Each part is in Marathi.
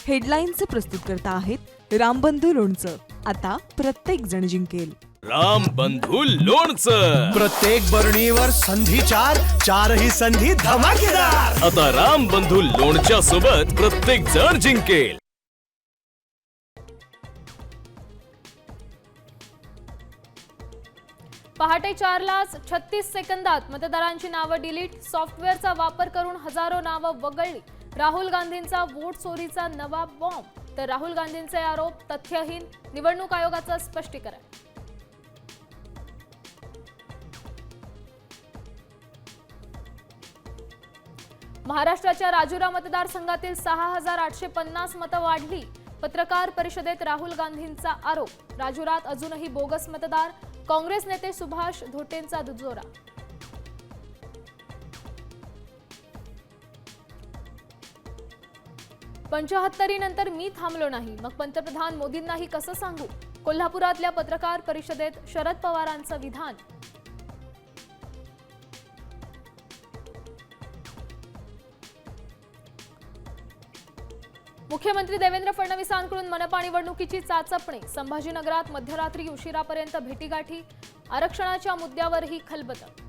हेडलाईनचे प्रस्तुतकर्ता आहेत रामबंधू लोणचं. आता प्रत्येक जण जिंकेल. रामबंधू लोणचं. प्रत्येक बरणीवर संधी चार, चारही संधी धमाकेदार. आता रामबंधू लोणच्या सोबत प्रत्येक जण जिंकेल. पहाटे 4लाच 36 सेकंदात मतदारांची नावं डिलीट. सॉफ्टवेअरचा वापर करून हजारो नावं वगळली. राहुल गांधींचा वोट चोरीचा नवा बॉम्ब. तर राहुल गांधींचे आरोप तथ्यहीन. निवडणूक आयोगाचं स्पष्टीकरण. महाराष्ट्राच्या राजुरा मतदारसंघातील 6850 मतं वाढली. पत्रकार परिषदेत राहुल गांधींचा आरोप. राजुरात अजूनही बोगस मतदार. काँग्रेस नेते सुभाष धोटेंचा दुजोरा. पंचाहत्तरीनंतर मी थांबलो नाही, मग पंतप्रधान मोदींनाही कसं सांगू. कोल्हापुरातल्या पत्रकार परिषदेत शरद पवारांचं विधान. मुख्यमंत्री देवेंद्र फडणवीसांकडून मनपा निवडणुकीची चाचपणी. संभाजीनगरात मध्यरात्री उशिरापर्यंत भेटीगाठी. आरक्षणाच्या मुद्द्यावरही खलबतं.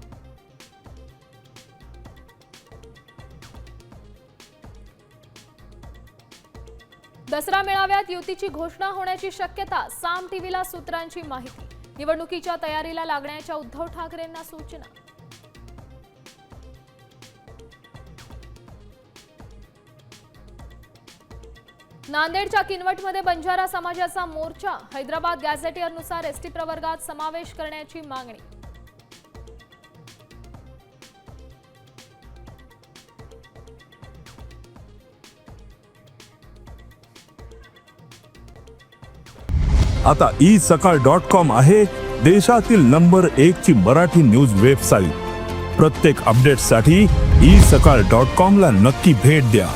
दसरा मेळाव्यात युतीची घोषणा होण्याची शक्यता. साम टीव्हीला सूत्रांची माहिती. निवडणुकीच्या तयारीला लागण्याच्या उद्धव ठाकरेंना सूचना. नांदेडच्या किनवटमध्ये बंजारा समाजाचा मोर्चा. हैदराबाद गॅझेटियरनुसार एसटी प्रवर्गात समावेश करण्याची मागणी. आता isakal.com आहे देशातील नंबर 1 ची मराठी न्यूज वेबसाईट. प्रत्येक अपडेटसाठी isakal.com ला नक्की भेट द्या.